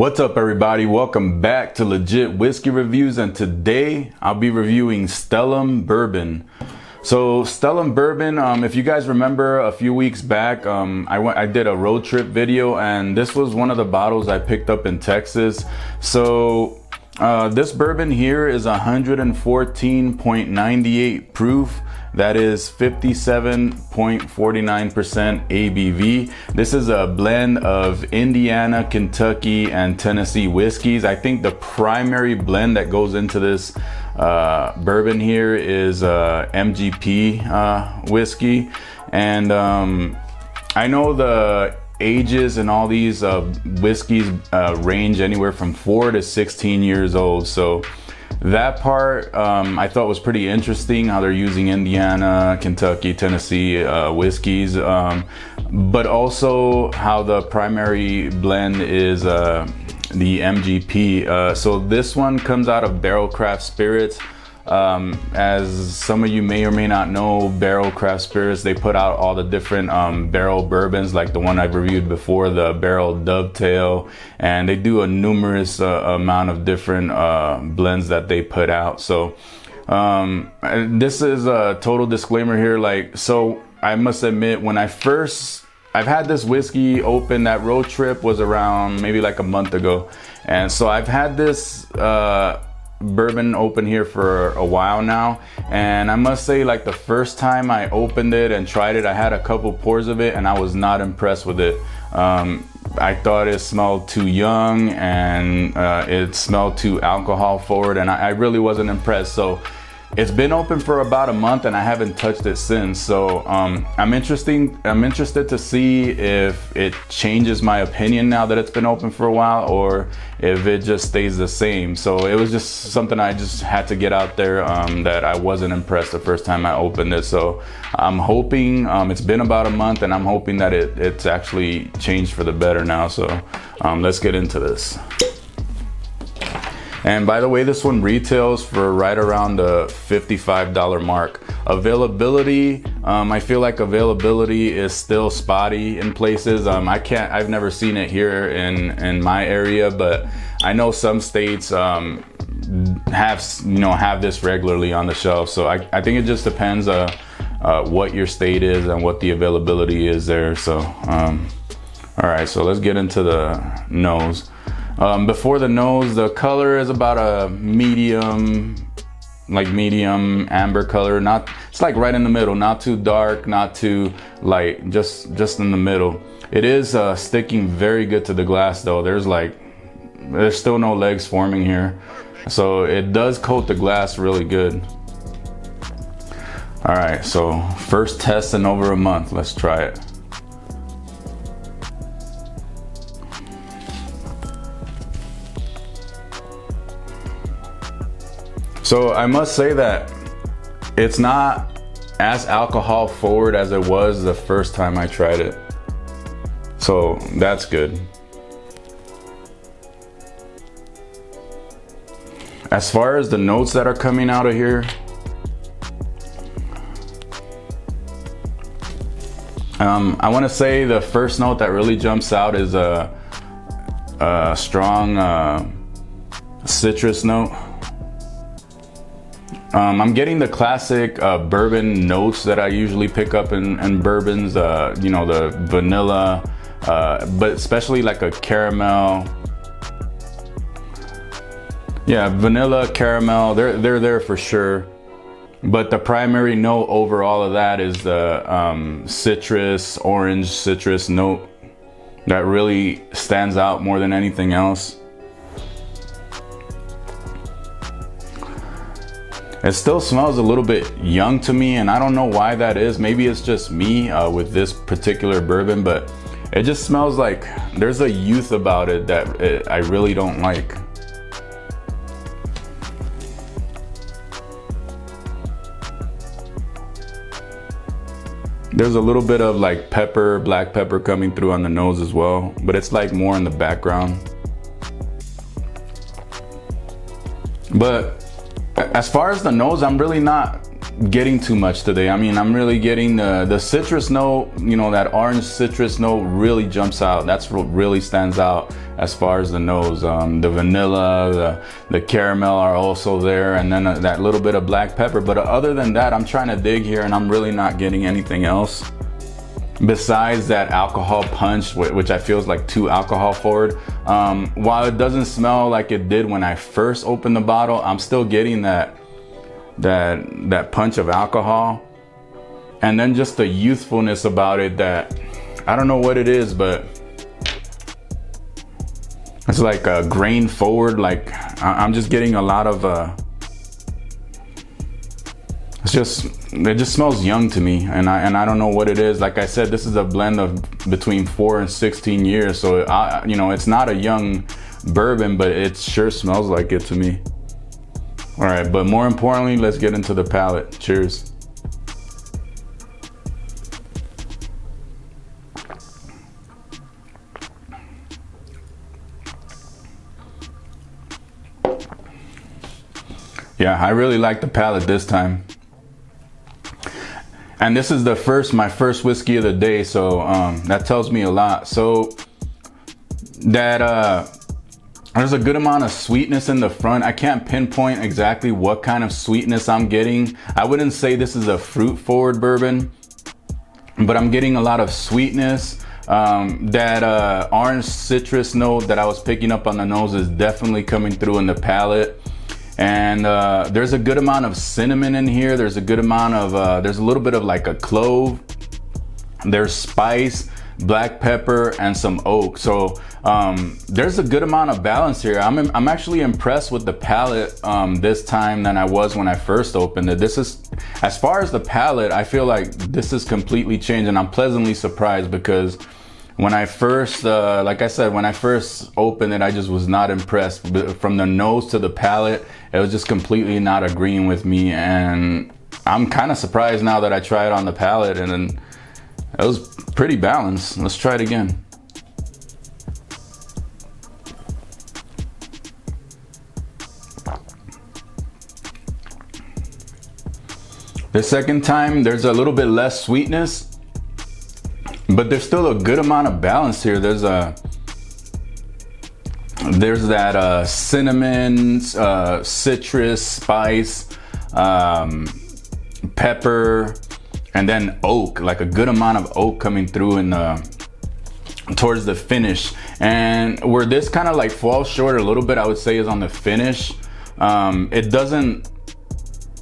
What's up, everybody? Welcome back to Legit Whiskey Reviews, and today I'll be reviewing Stellum Bourbon. So Stellum Bourbon, if you guys remember a few weeks back, I did a road trip video, and this was one of the bottles I picked up in Texas. So this bourbon here is 114.98 proof. That is 57.49% ABV. This is a blend of Indiana, Kentucky, and Tennessee whiskeys. I think the primary blend that goes into this bourbon here is MGP whiskey. And I know the ages and all these whiskeys range anywhere from 4 to 16 years old. So that part I thought was pretty interesting, how they're using Indiana, Kentucky, Tennessee whiskeys, but also how the primary blend is the MGP. So this one comes out of Barrell Craft Spirits. As some of you may or may not know, Barrell Craft Spirits, they put out all the different barrel bourbons, like the one I've reviewed before, the Barrel Dovetail, and they do a numerous amount of different blends that they put out. So this is a total disclaimer here, so I must admit, when I've had this whiskey open, that road trip was around maybe like a month ago, and so I've had this bourbon open here for a while now, and I must say, like, the first time I opened it and tried it, I had a couple pours of it and I was not impressed with it. I thought it smelled too young, and it smelled too alcohol forward, and I really wasn't impressed. So it's been open for about a month and I haven't touched it since. So I'm interested to see if it changes my opinion now that it's been open for a while, or if it just stays the same. So it was just something I just had to get out there, that I wasn't impressed the first time I opened it. So I'm hoping, it's been about a month, and I'm hoping that it's actually changed for the better now. So let's get into this. And by the way, this one retails for right around the $55 mark. Availability, I feel like availability is still spotty in places. I've never seen it here in my area, but I know some states have this regularly on the shelf. So I think it just depends what your state is and what the availability is there. So all right, so let's get into the nose. Before the nose, the color is about a medium amber color. It's like right in the middle, not too dark, not too light, just in the middle. It is sticking very good to the glass though. There's still no legs forming here, so it does coat the glass really good. All right, so first test in over a month. Let's try it. So I must say that it's not as alcohol forward as it was the first time I tried it. So that's good. As far as the notes that are coming out of here, I want to say the first note that really jumps out is a strong citrus note. I'm getting the classic bourbon notes that I usually pick up in bourbons, the vanilla, but especially like a caramel. Yeah, vanilla, caramel, they're there for sure. But the primary note over all of that is the orange citrus note that really stands out more than anything else. It still smells a little bit young to me, and I don't know why that is. Maybe it's just me with this particular bourbon, but it just smells like there's a youth about it that I really don't like. There's a little bit of like pepper, black pepper coming through on the nose as well, but it's like more in the background. But as far as the nose, I'm really not getting too much today. I mean, I'm really getting the citrus note, that orange citrus note really jumps out. That's what really stands out. as far as the nose. The vanilla, the caramel are also there, and then that little bit of black pepper. But other than that, I'm trying to dig here and I'm really not getting anything else besides that alcohol punch, which I feel is like too alcohol forward. While it doesn't smell like it did when I first opened the bottle, I'm still getting that punch of alcohol. And then just the youthfulness about it that, I don't know what it is, but it's like a grain forward. Like I'm just getting a lot of, it just smells young to me, and I don't know what it is. Like I said, this is a blend of between 4 and 16 years, so you know, it's not a young bourbon, but it sure smells like it to me. All right, but more importantly, let's get into the palate. Cheers. Yeah, I really like the palate this time. And this is my first whiskey of the day, so that tells me a lot. So that there's a good amount of sweetness in the front. I can't pinpoint exactly what kind of sweetness I'm getting. I wouldn't say this is a fruit forward bourbon, but I'm getting a lot of sweetness. That orange citrus note that I was picking up on the nose is definitely coming through in the palate. And there's a good amount of cinnamon in here. There's a good amount of, there's a little bit of like a clove. There's spice, black pepper, and some oak. So there's a good amount of balance here. I'm actually impressed with the palate this time than I was when I first opened it. This is, as far as the palate, I feel like this is completely changed, and I'm pleasantly surprised because when I first, like I said, when I first opened it, I just was not impressed. From the nose to the palate, it was just completely not agreeing with me. And I'm kind of surprised now that I tried it on the palate, and then it was pretty balanced. Let's try it again. The second time, there's a little bit less sweetness, but there's still a good amount of balance here. There's that cinnamon, citrus, spice, pepper, and then oak, like a good amount of oak coming through in towards the finish. And where this kind of like falls short a little bit, I would say, is on the finish. It doesn't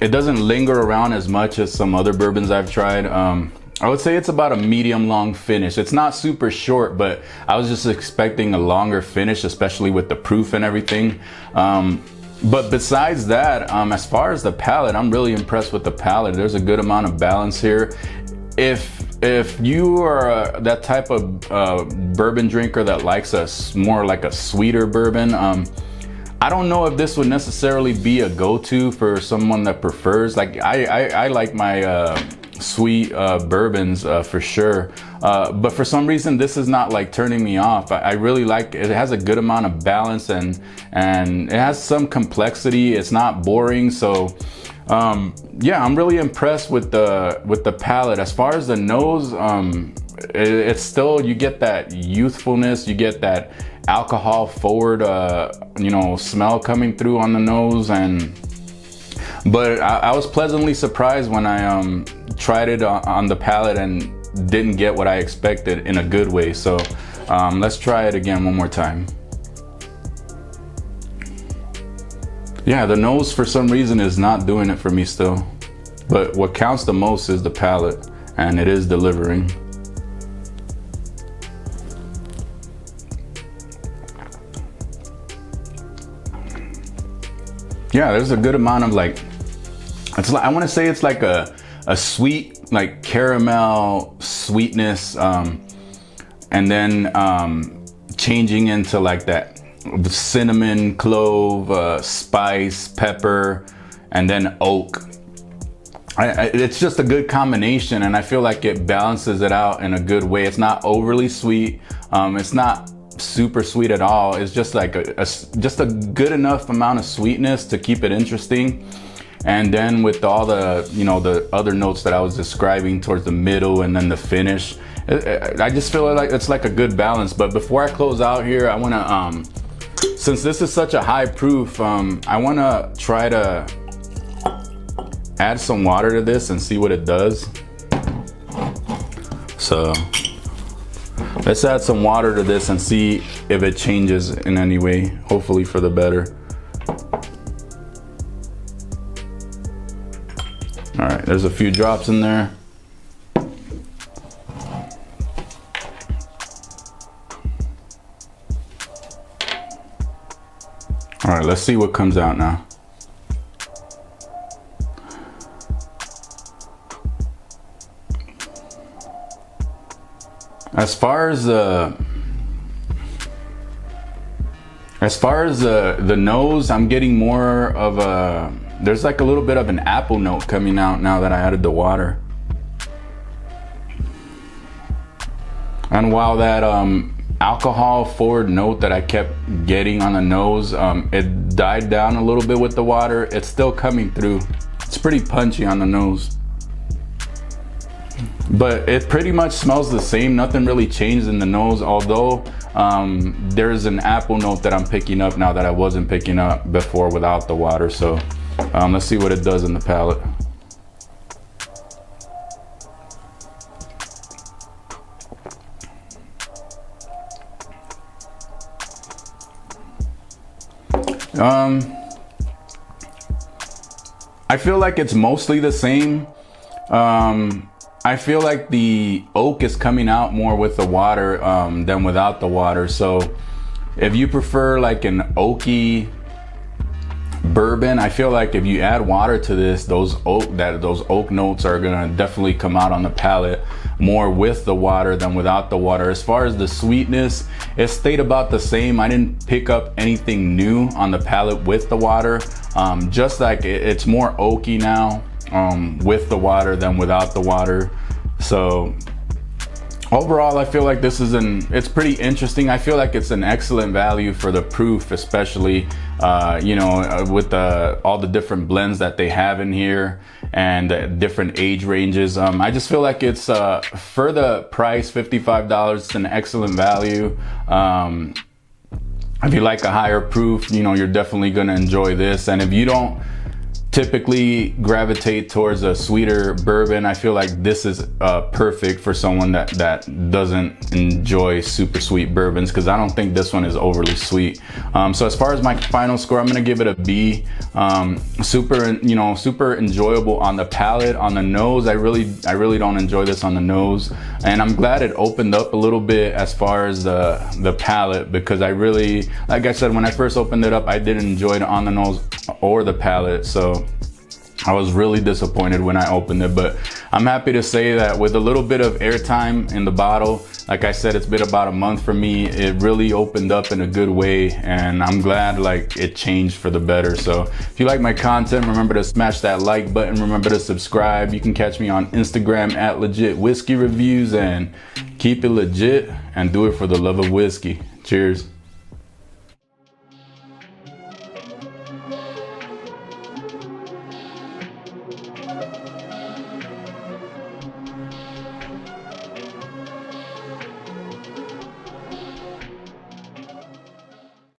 linger around as much as some other bourbons I've tried. I would say it's about a medium long finish. It's not super short, but I was just expecting a longer finish, especially with the proof and everything. But besides that, as far as the palate, I'm really impressed with the palate. There's a good amount of balance here. If you are that type of bourbon drinker that likes more like a sweeter bourbon, I don't know if this would necessarily be a go-to for someone that prefers, like I like my sweet bourbons for sure, but for some reason this is not like turning me off. I really like it. It has a good amount of balance, and it has some complexity. It's not boring. So yeah, I'm really impressed with the palate. As far as the nose, it's still, you get that youthfulness, you get that alcohol forward you know, smell coming through on the nose. But I was pleasantly surprised when I tried it on the palate and didn't get what I expected in a good way. So let's try it again one more time. Yeah, the nose for some reason is not doing it for me still. But what counts the most is the palate, and it is delivering. Yeah, there's a good amount of like, it's like, I want to say it's like a sweet, like caramel sweetness, and then changing into like that cinnamon, clove, spice, pepper, and then oak. It's just a good combination, and I feel like it balances it out in a good way. It's not overly sweet. It's not super sweet at all. It's just like just a good enough amount of sweetness to keep it interesting. And then with all the, you know, the other notes that I was describing towards the middle and then the finish, I just feel like it's like a good balance. But before I close out here, I want to, since this is such a high proof, I want to try to add some water to this and see what it does. So let's add some water to this and see if it changes in any way, hopefully for the better. All right, there's a few drops in there. All right, let's see what comes out now. As far as the nose, I'm getting more of a, there's like a little bit of an apple note coming out now that I added the water. And while that alcohol forward note that I kept getting on the nose, it died down a little bit with the water, it's still coming through. It's pretty punchy on the nose. But it pretty much smells the same. Nothing really changed in the nose, although there's an apple note that I'm picking up now that I wasn't picking up before without the water. So let's see what it does in the palate. I feel like it's mostly the same. I feel like the oak is coming out more with the water than without the water. So if you prefer like an oaky bourbon, I feel like if you add water to this, those oak notes are gonna definitely come out on the palate more with the water than without the water. As far as the sweetness, it stayed about the same. I didn't pick up anything new on the palate with the water. Just like it's more oaky now with the water than without the water. So overall, I feel like this is it's pretty interesting. I feel like it's an excellent value for the proof, especially you know, with all the different blends that they have in here and the different age ranges. I just feel like it's for the price, $55, it's an excellent value. If you like a higher proof, you know, you're definitely gonna enjoy this. And if you don't typically gravitate towards a sweeter bourbon, I feel like this is perfect for someone that doesn't enjoy super sweet bourbons, because I don't think this one is overly sweet. So as far as my final score, I'm gonna give it a B. Super enjoyable on the palate. On the nose, I really don't enjoy this on the nose, and I'm glad it opened up a little bit as far as the palate, because I really, like I said, when I first opened it up, I didn't enjoy it on the nose or the palate. So I was really disappointed when I opened it, but I'm happy to say that with a little bit of airtime in the bottle, like I said, it's been about a month for me, it really opened up in a good way, and I'm glad like it changed for the better. So if you like my content, remember to smash that like button, remember to subscribe. You can catch me on Instagram at LegitWhiskeyReviews, and keep it legit and do it for the love of whiskey. Cheers.